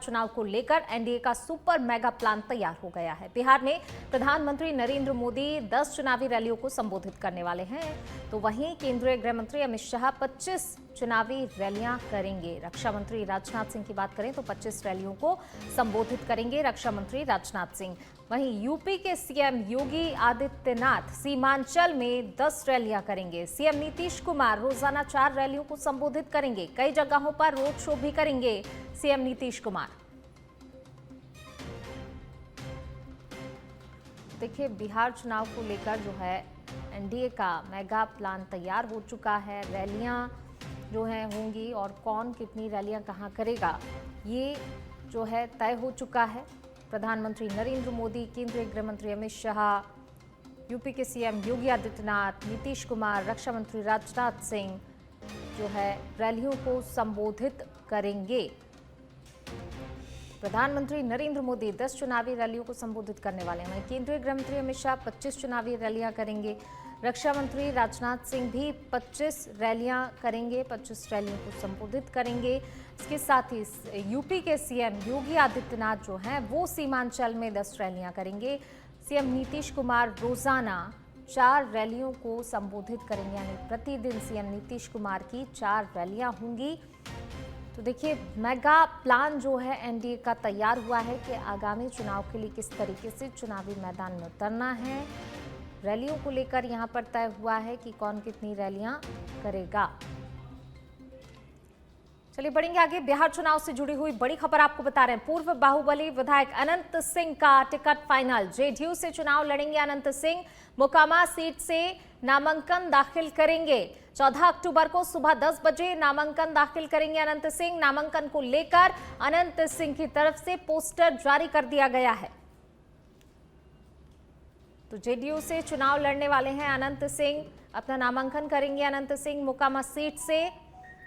चुनाव को लेकर एनडीए का सुपर मेगा प्लान तैयार हो गया है। बिहार में प्रधानमंत्री नरेंद्र मोदी 10 चुनावी रैलियों को संबोधित करने वाले हैं, तो वहीं केंद्रीय गृह मंत्री अमित शाह 25 चुनावी रैलियां करेंगे। रक्षा मंत्री राजनाथ सिंह की बात करें तो 25 रैलियों को संबोधित करेंगे रक्षा मंत्री राजनाथ सिंह। वहीं यूपी के सीएम योगी आदित्यनाथ सीमांचल में 10 रैलियां करेंगे। सीएम नीतीश कुमार रोजाना 4 रैलियों को संबोधित करेंगे। कई जगहों पर रोड शो भी करेंगे सीएम नीतीश कुमार। देखिए, बिहार चुनाव को लेकर जो है एनडीए का मेगा प्लान तैयार हो चुका है। रैलियां जो हैं होंगी और कौन कितनी रैलियां कहां करेगा ये जो है तय हो चुका है। प्रधानमंत्री नरेंद्र मोदी, केंद्रीय गृह मंत्री अमित शाह, यूपी के सीएम योगी आदित्यनाथ, नीतीश कुमार, रक्षा मंत्री राजनाथ सिंह जो है रैलियों को संबोधित करेंगे। प्रधानमंत्री नरेंद्र मोदी 10 चुनावी रैलियों को संबोधित करने वाले हैं। केंद्रीय गृह मंत्री अमित शाह 25 चुनावी रैलियां करेंगे। रक्षा मंत्री राजनाथ सिंह भी 25 रैलियां करेंगे, 25 रैलियों को संबोधित करेंगे। इसके साथ ही यूपी के सीएम योगी आदित्यनाथ जो हैं वो सीमांचल में 10 रैलियां करेंगे। सीएम नीतीश कुमार रोजाना 4 रैलियों को संबोधित करेंगे, यानी प्रतिदिन सीएम नीतीश कुमार की 4 रैलियां होंगी। तो देखिए, मेगा प्लान जो है एनडीए का तैयार हुआ है कि आगामी चुनाव के लिए किस तरीके से चुनावी मैदान में उतरना है। रैलियों को लेकर यहां पर तय हुआ है कि कौन कितनी रैलियां करेगा। चलिए बढ़ेंगे आगे। बिहार चुनाव से जुड़ी हुई बड़ी खबर आपको बता रहे हैं। पूर्व बाहुबली विधायक अनंत सिंह का टिकट फाइनल। जेडीयू से चुनाव लड़ेंगे अनंत सिंह। मोकामा सीट से नामांकन दाखिल करेंगे। 14 अक्टूबर को सुबह 10 बजे नामांकन दाखिल करेंगे अनंत सिंह। नामांकन को लेकर अनंत सिंह की तरफ से पोस्टर जारी कर दिया गया है। तो जेडीयू से चुनाव लड़ने वाले हैं अनंत सिंह, अपना नामांकन करेंगे अनंत सिंह मोकामा सीट से।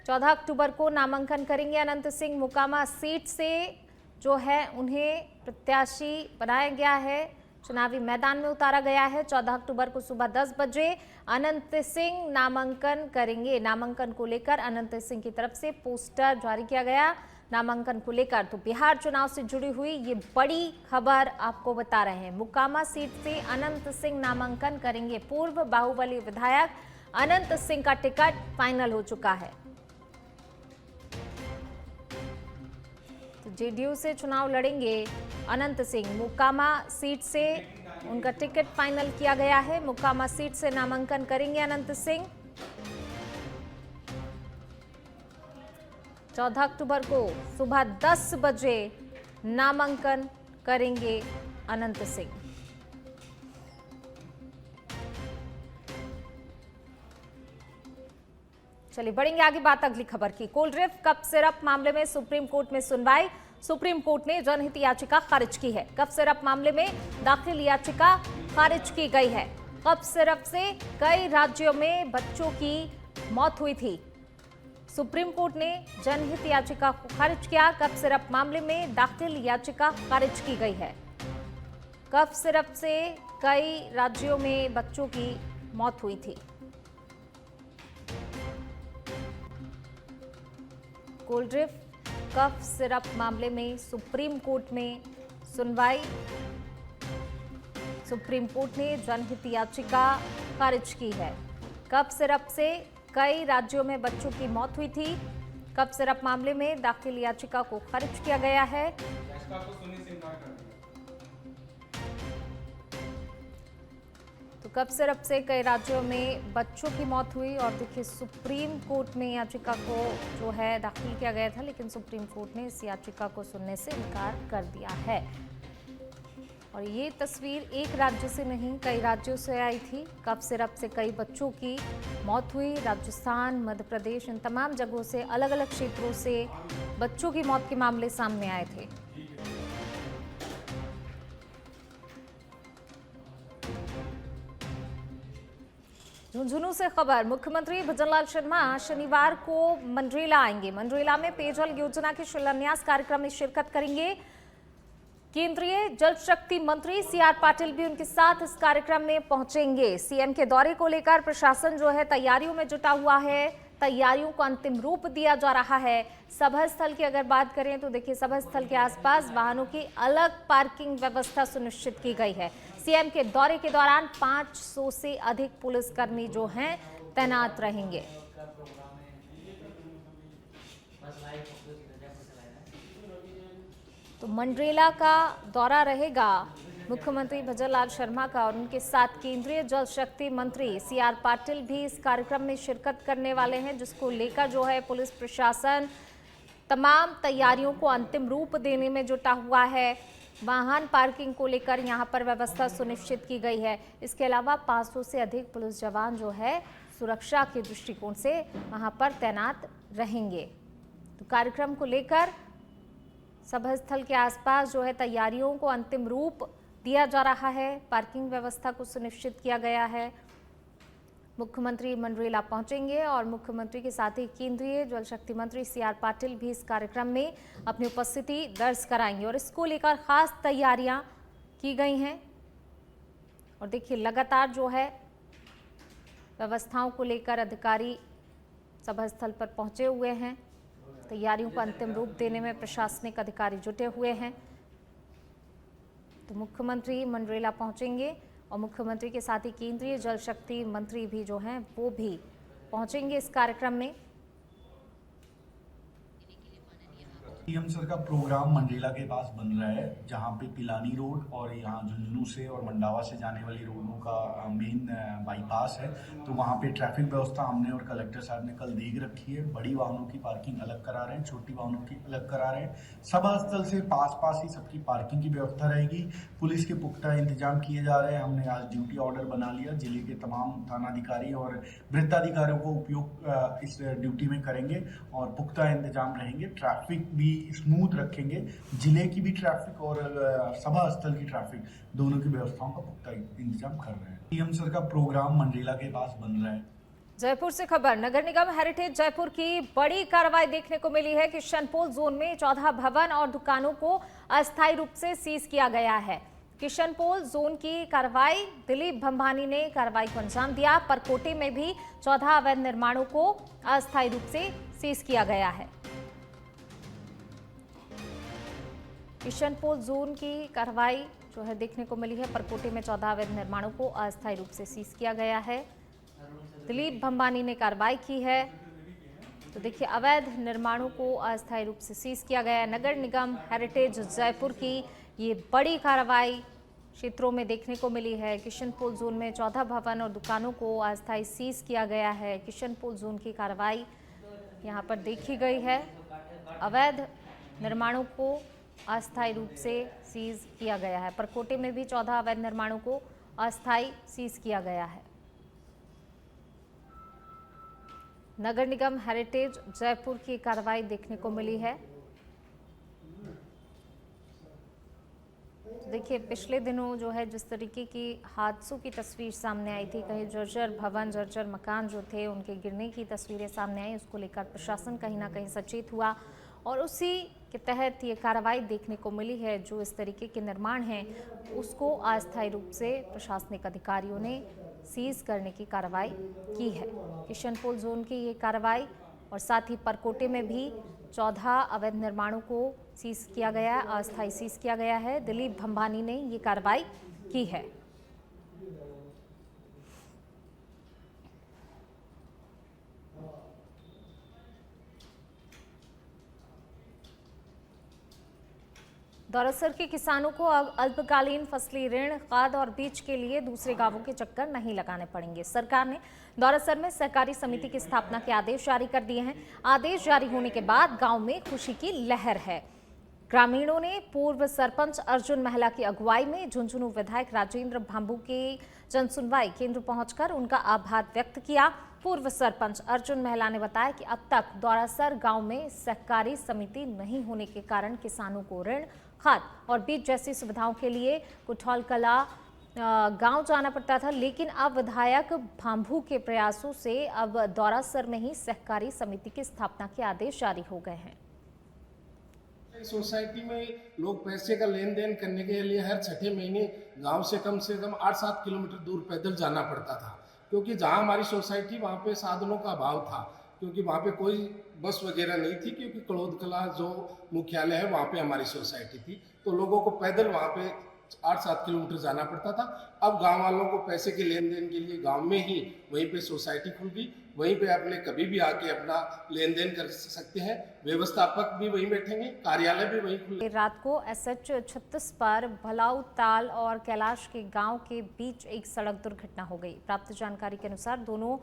14 अक्टूबर को नामांकन करेंगे अनंत सिंह। मोकामा सीट से जो है उन्हें प्रत्याशी बनाया गया है, चुनावी मैदान में उतारा गया है। 14 अक्टूबर को सुबह 10 बजे अनंत सिंह नामांकन करेंगे। नामांकन को लेकर अनंत सिंह की तरफ से पोस्टर जारी किया गया नामांकन को लेकर। तो बिहार चुनाव से जुड़ी हुई ये बड़ी खबर आपको बता रहे हैं। मोकामा सीट से अनंत सिंह नामांकन करेंगे। पूर्व बाहुबली विधायक अनंत सिंह का टिकट फाइनल हो चुका है। तो जेडीयू से चुनाव लड़ेंगे अनंत सिंह। मोकामा सीट से उनका टिकट फाइनल किया गया है। मोकामा सीट से नामांकन करेंगे अनंत सिंह। 14 अक्टूबर को सुबह 10 बजे नामांकन करेंगे अनंत सिंह। चलिए बढ़ेंगे आगे बात अगली खबर की। कोल्ड ड्रिंक कप सिरप मामले में सुप्रीम कोर्ट में सुनवाई। सुप्रीम कोर्ट ने जनहित याचिका खारिज की है। कप सिरप मामले में दाखिल याचिका खारिज की गई है। कप सिरप से कई राज्यों में बच्चों की मौत हुई थी। सुप्रीम कोर्ट ने जनहित याचिका को खारिज किया। कप सिरप मामले में दाखिल याचिका खारिज की गई है। कप सिरप से कई राज्यों में बच्चों की मौत हुई थी। कोल्ड ड्रिंक कप सिरप मामले में सुप्रीम कोर्ट में सुनवाई। सुप्रीम कोर्ट ने जनहित याचिका खारिज की है। कप सिरप से कई राज्यों में बच्चों की मौत हुई थी। कप सिरप मामले में दाखिल याचिका को खारिज किया गया है। तो कप सिरप से कई राज्यों में बच्चों की मौत हुई और देखिए, सुप्रीम कोर्ट में याचिका को जो है दाखिल किया गया था, लेकिन सुप्रीम कोर्ट ने इस याचिका को सुनने से इनकार कर दिया है। और ये तस्वीर एक राज्य से नहीं, कई राज्यों से आई थी। कप सिरप से कई बच्चों की मौत हुई। राजस्थान, मध्य प्रदेश, इन तमाम जगहों से, अलग अलग क्षेत्रों से बच्चों की मौत के मामले सामने आए थे। झुंझुनू से खबर। मुख्यमंत्री भजनलाल शर्मा शनिवार को मंडरेला आएंगे। मंडरेला में पेयजल योजना के शिलान्यास कार्यक्रम में शिरकत करेंगे। केंद्रीय जल शक्ति मंत्री सीआर पाटिल भी उनके साथ इस कार्यक्रम में पहुंचेंगे। सीएम के दौरे को लेकर प्रशासन जो है तैयारियों में जुटा हुआ है। तैयारियों को अंतिम रूप दिया जा रहा है। सभा स्थल की अगर बात करें तो देखिए, सभा स्थल के आसपास वाहनों की अलग पार्किंग व्यवस्था सुनिश्चित की गई है। सीएम के दौरे के दौरान 500 से अधिक पुलिसकर्मी जो हैं तैनात रहेंगे। तो मंडरेला का दौरा रहेगा मुख्यमंत्री भजनलाल शर्मा का, और उनके साथ केंद्रीय जल शक्ति मंत्री सीआर पाटिल भी इस कार्यक्रम में शिरकत करने वाले हैं, जिसको लेकर जो है पुलिस प्रशासन तमाम तैयारियों को अंतिम रूप देने में जुटा हुआ है। वाहन पार्किंग को लेकर यहां पर व्यवस्था सुनिश्चित की गई है। इसके अलावा 500 से अधिक पुलिस जवान जो है सुरक्षा के दृष्टिकोण से वहां पर तैनात रहेंगे। तो कार्यक्रम को लेकर सभा स्थल के आसपास जो है तैयारियों को अंतिम रूप दिया जा रहा है। पार्किंग व्यवस्था को सुनिश्चित किया गया है। मुख्यमंत्री मंडरेला पहुंचेंगे और मुख्यमंत्री के साथ ही केंद्रीय जल शक्ति मंत्री सीआर पाटिल भी इस कार्यक्रम में अपनी उपस्थिति दर्ज कराएंगे, और इसको लेकर खास तैयारियां की गई हैं। और देखिए, लगातार जो है व्यवस्थाओं को लेकर अधिकारी सभा स्थल पर पहुंचे हुए हैं। तैयारियों को अंतिम रूप देने में प्रशासनिक अधिकारी जुटे हुए हैं। तो मुख्यमंत्री मंडरेला पहुंचेंगे और मुख्यमंत्री के साथ ही केंद्रीय जल शक्ति मंत्री भी जो हैं वो भी पहुंचेंगे इस कार्यक्रम में। सीएम सर का प्रोग्राम मंडरेला के पास बन रहा है, जहां पे पिलानी रोड और यहाँ झुंझुनू से और मंडावा से जाने वाली रोडों का मेन बाईपास है। तो वहां पे ट्रैफिक व्यवस्था हमने और कलेक्टर साहब ने कल देख रखी है। बड़ी वाहनों की पार्किंग अलग करा रहे हैं, छोटी वाहनों की अलग करा रहे हैं। सभा स्थल से पास ही सबकी पार्किंग की व्यवस्था रहेगी। पुलिस के पुख्ता इंतजाम किए जा रहे हैं। हमने आज ड्यूटी ऑर्डर बना लिया। जिले के तमाम थानाधिकारी और वृत्ताधिकारियों को उपयोग इस ड्यूटी में करेंगे और पुख्ता इंतजाम रहेंगे। ट्रैफिक भी स्मूथ रखेंगे। जिले की भी ट्रैफिक और सभा स्थल की ट्रैफिक दोनों की व्यवस्थाओं का पुख्ता इंतजाम कर रहे हैं। सीएम सर का प्रोग्राम मंडरेला के पास बन रहा है। जयपुर से खबर, नगर निगम हेरिटेज जयपुर की बड़ी कार्रवाई देखने को मिली है। किशनपोल जोन में 14 भवन और दुकानों को अस्थायी रूप से सीज किया गया है। किशनपोल जोन की कार्रवाई, दिलीप भंभानी ने कार्रवाई को अंजाम दिया। परकोटे में भी 14 अवैध निर्माणों को अस्थायी रूप से सीज किया गया है। किशनपोल जोन की कार्रवाई जो है देखने को मिली है। परकोटे में 14 अवैध निर्माणों को अस्थायी रूप से सीज किया गया है। दिलीप भंभानी ने कार्रवाई की है। तो देखिए, अवैध निर्माणों को अस्थायी रूप से सीज किया गया है। नगर निगम हेरिटेज जयपुर की ये बड़ी कार्रवाई क्षेत्रों में देखने को मिली है। किशनपोल जोन में 14 भवन और दुकानों को अस्थायी सीज किया गया है। किशनपोल जोन की कार्रवाई यहाँ पर देखी गई है। अवैध निर्माणों को अस्थायी रूप से सीज किया गया है। परकोटे में भी 14 अवैध निर्माणों को अस्थायी सीज किया गया है। नगर निगम हेरिटेज जयपुर की कार्रवाई देखने को मिली है। देखिए, पिछले दिनों जो है जिस तरीके की हादसों की तस्वीर सामने आई थी, कहीं जर्जर भवन, जर्जर मकान जो थे उनके गिरने की तस्वीरें सामने आई, उसको लेकर प्रशासन कहीं ना कहीं सचेत हुआ और उसी के तहत ये कार्रवाई देखने को मिली है। जो इस तरीके के निर्माण हैं उसको अस्थायी रूप से प्रशासनिक अधिकारियों ने सीज करने की कार्रवाई की है। किशनपोल जोन की ये कार्रवाई और साथ ही परकोटे में भी 14 अवैध निर्माणों को सीज किया गया है, अस्थायी सीज किया गया है। दिलीप भंभानी ने ये कार्रवाई की है। दौरासर के किसानों को अब अल्पकालीन फसली ऋण, खाद और बीज के लिए दूसरे गांवों के चक्कर नहीं लगाने पड़ेंगे। सरकार ने दौरासर में सहकारी समिति की स्थापना के आदेश जारी कर दिए हैं। आदेश जारी होने के बाद गांव में खुशी की लहर है। ग्रामीणों ने पूर्व सरपंच अर्जुन महिला की अगुवाई में झुंझुनू विधायक राजेंद्र भांबू के जनसुनवाई केंद्र पहुंचकर उनका आभार व्यक्त किया। पूर्व सरपंच अर्जुन महिला ने बताया कि अब तक दौरासर गांव में सहकारी समिति नहीं होने के कारण किसानों को ऋण, खाद और बीज जैसी सुविधाओं के लिए कुठौल कला गांव जाना पड़ता था, लेकिन अब विधायक भांबू के प्रयासों से अब दौरासर में ही सहकारी समिति की स्थापना के आदेश जारी हो गए हैं। सोसाइटी में लोग पैसे का लेन देन करने के लिए हर छठे महीने गांव से कम 8-7 किलोमीटर दूर पैदल जाना पड़ता था, क्योंकि जहां हमारी सोसाइटी वहां पे साधनों का अभाव था। क्योंकि वहाँ पे कोई बस वगैरह नहीं थी, क्योंकि कलोद कला जो मुख्यालय है वहाँ पे हमारी सोसाइटी थी, तो लोगों को पैदल वहाँ पे 8-7 किलोमीटर जाना पड़ता था। अब गांव वालों को पैसे के लेन देन के लिए गांव में ही वहीं पे सोसाइटी खुल गई, वहीं पे अपने कभी भी आके अपना लेन देन कर सकते हैं, व्यवस्थापक भी वहीं बैठेंगे, कार्यालय भी वहीं खुले। रात को SH 36 पर भलाऊ ताल और कैलाश के गांव के बीच एक सड़क दुर्घटना हो गई। प्राप्त जानकारी के अनुसार दोनों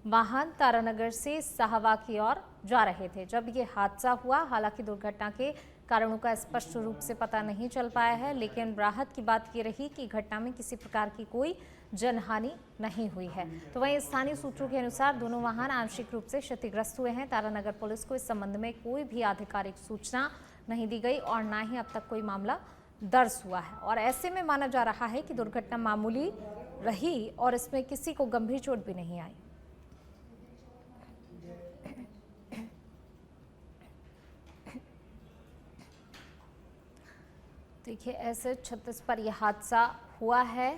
वाहन तारानगर से साहवा की ओर जा रहे थे जब ये हादसा हुआ। हालांकि दुर्घटना के कारणों का स्पष्ट रूप से पता नहीं चल पाया है, लेकिन राहत की बात ये रही कि घटना में किसी प्रकार की कोई जनहानि नहीं हुई है। तो वहीं स्थानीय सूत्रों के अनुसार दोनों वाहन आंशिक रूप से क्षतिग्रस्त हुए हैं। तारानगर पुलिस को इस संबंध में कोई भी आधिकारिक सूचना नहीं दी गई और न ही अब तक कोई मामला दर्ज हुआ है, और ऐसे में माना जा रहा है कि दुर्घटना मामूली रही और इसमें किसी को गंभीर चोट भी नहीं आई। देखिए SH 36 पर यह हादसा हुआ है।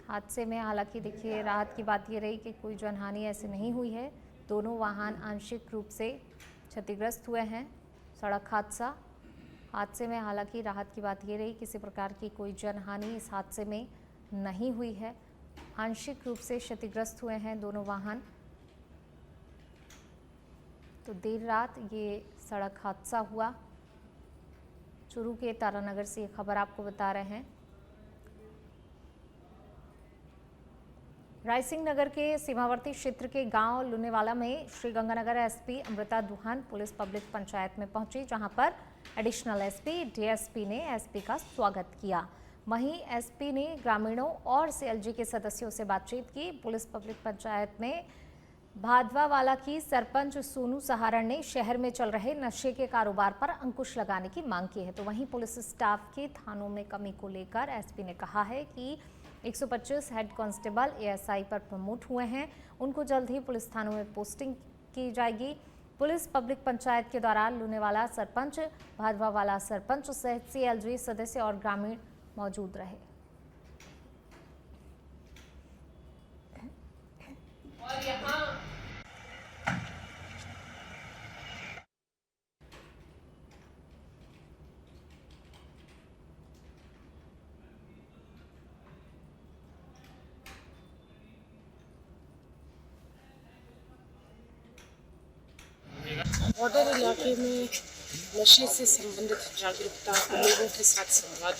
हादसे में हालांकि देखिए राहत की बात ये रही कि कोई जनहानि ऐसे नहीं हुई है। दोनों वाहन आंशिक रूप से क्षतिग्रस्त हुए हैं। सड़क हादसे में हालांकि राहत की बात ये रही किसी प्रकार की कोई जनहानि इस हादसे में नहीं हुई है। आंशिक रूप से क्षतिग्रस्त हुए हैं दोनों वाहन। तो देर रात ये सड़क हादसा हुआ। चूरू के तारानगर से ये खबर आपको बता रहे हैं। रायसिंह नगर के सीमावर्ती क्षेत्र के गांव लुनेवाला में Sriganganagar SP Amrita दुहान police public panchayat में पहुंची, जहां पर एडिशनल SP DSP ने SP का स्वागत किया। वहीं SP ने ग्रामीणों और CLG के सदस्यों से बातचीत की। पुलिस पब्लिक पंचायत में भादवावाला की सरपंच सोनू सहारण ने शहर में चल रहे नशे के कारोबार पर अंकुश लगाने की मांग की है। तो वहीं पुलिस स्टाफ के थानों में कमी को लेकर SP ने कहा है कि 125 हेड कांस्टेबल ASI पर प्रमोट हुए हैं, उनको जल्द ही पुलिस थानों में पोस्टिंग की जाएगी। पुलिस पब्लिक पंचायत के दौरान लुनेवाला सरपंच, भादवावाला सरपंच सहित CLG सदस्य और ग्रामीण मौजूद रहे। और यहाँ बॉर्डर इलाके में नशे से संबंधित जागरूकता लोगों के साथ संवाद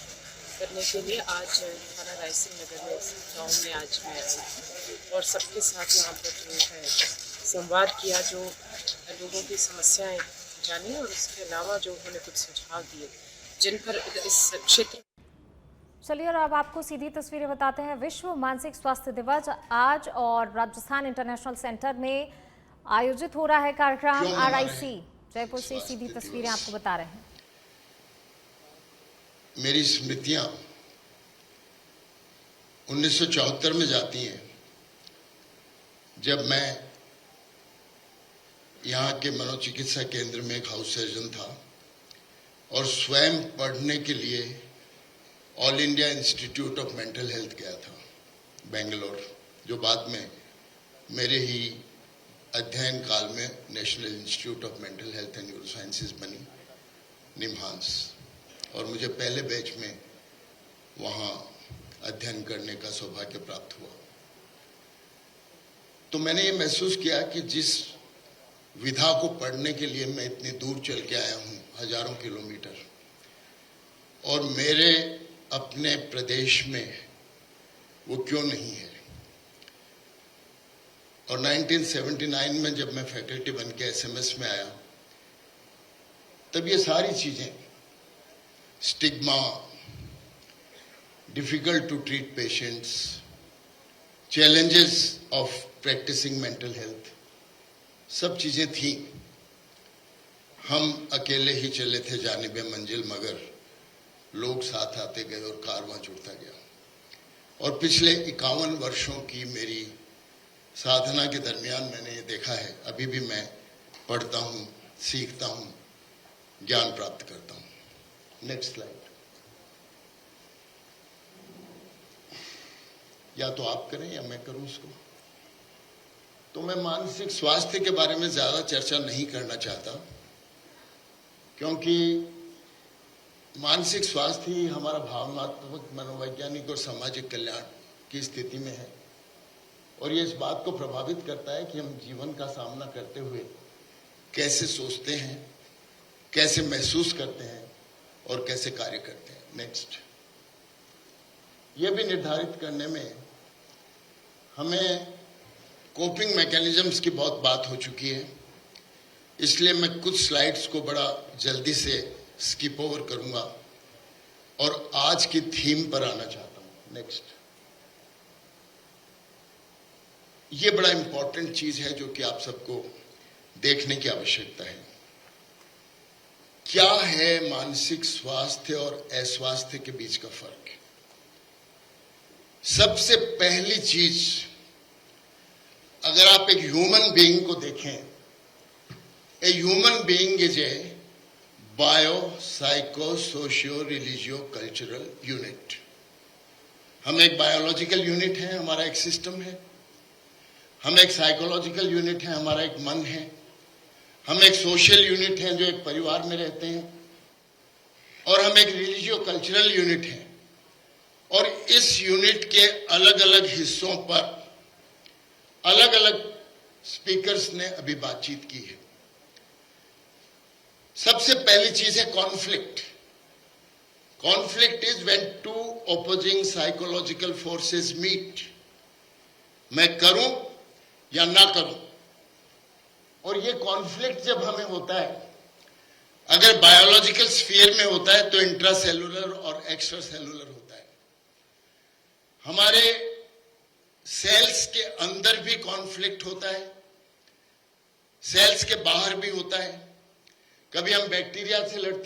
करने के लिए आज थाना रायसिंह नगर में गाँव में आज मैं आई और सबके साथ यहाँ पर जो है संवाद किया, जो लोगों की समस्याएं जानी और उसके अलावा जो उन्होंने कुछ सुझाव दिए जिन पर इस क्षेत्र। चलिए और अब आपको सीधी तस्वीरें बताते हैं। विश्व मानसिक स्वास्थ्य दिवस आज और राजस्थान इंटरनेशनल सेंटर में आयोजित हो रहा है कार्यक्रम। RIC जयपुर से सीधी तस्वीरें आपको बता रहे हैं। मेरी स्मृतियां 1974 में जाती हैं, जब मैं यहाँ के मनोचिकित्सा केंद्र में एक हाउस सर्जन था और स्वयं पढ़ने के लिए all India institute of mental health गया था बेंगलोर, जो बाद में मेरे ही अध्ययन काल में national institute of mental health and neuro sciences बनी, निम्हांस, और मुझे पहले बैच में वहाँ अध्ययन करने का सौभाग्य प्राप्त हुआ। तो मैंने ये महसूस किया कि जिस विधा को पढ़ने के लिए मैं इतनी दूर चल के आया हूँ, हजारों किलोमीटर, और मेरे अपने प्रदेश में वो क्यों नहीं है। और 1979 में जब मैं फैकल्टी बन के SMS में आया, तब ये सारी चीजें, stigma, difficult to treat patients, challenges of practising mental health, सब चीजें थी। हम अकेले ही चले थे जानिबे मंजिल, मगर लोग साथ आते गए और कारवां जुड़ता गया। और पिछले 51 वर्षों की मेरी साधना के दरमियान मैंने ये देखा है, अभी भी मैं पढ़ता हूँ, सीखता हूँ, ज्ञान प्राप्त करता हूँ। Next slide. या तो आप करें या मैं करूं इसको। तो मैं मानसिक स्वास्थ्य के बारे में ज्यादा चर्चा नहीं करना चाहता, क्योंकि मानसिक स्वास्थ्य ही हमारा भावनात्मक, मनोवैज्ञानिक और सामाजिक कल्याण की स्थिति में है, और ये इस बात को प्रभावित करता है कि हम जीवन का सामना करते हुए कैसे सोचते हैं, कैसे महसूस करते हैं और कैसे कार्य करते हैं। नेक्स्ट, ये भी निर्धारित करने में हमें कोपिंग मैकेनिज्म्स की बहुत बात हो चुकी है, इसलिए मैं कुछ स्लाइड्स को बड़ा जल्दी से स्किप ओवर करूंगा और आज की थीम पर आना चाहता हूं। नेक्स्ट, ये बड़ा इंपॉर्टेंट चीज है जो कि आप सबको देखने की आवश्यकता है। क्या है मानसिक स्वास्थ्य और अस्वास्थ्य के बीच का फर्क? सबसे पहली चीज, अगर आप एक ह्यूमन बीइंग को देखें, a human being is a bio psycho socio religio cultural unit. हम एक बायोलॉजिकल यूनिट है, हमारा एक सिस्टम है। हम एक साइकोलॉजिकल यूनिट है, हमारा एक मन है। हम एक सोशल यूनिट है जो एक परिवार में रहते हैं, और हम एक रिलीजियो कल्चरल यूनिट है। और इस यूनिट के अलग अलग हिस्सों पर अलग अलग स्पीकर्स ने अभी बातचीत की है। सबसे पहली चीज है conflict. Conflict is when two opposing psychological forces meet. मैं करूं या ना करूं। और ये कॉन्फ्लिक्ट जब हमें होता है, अगर बायोलॉजिकल स्फीयर में होता है तो इंट्रासेलुलर और एक्स्ट्रा सेलुलर होता है। हमारे सेल्स के अंदर भी कॉन्फ्लिक्ट होता है, सेल्स के बाहर भी होता है। कभी हम बैक्टीरिया से लड़ते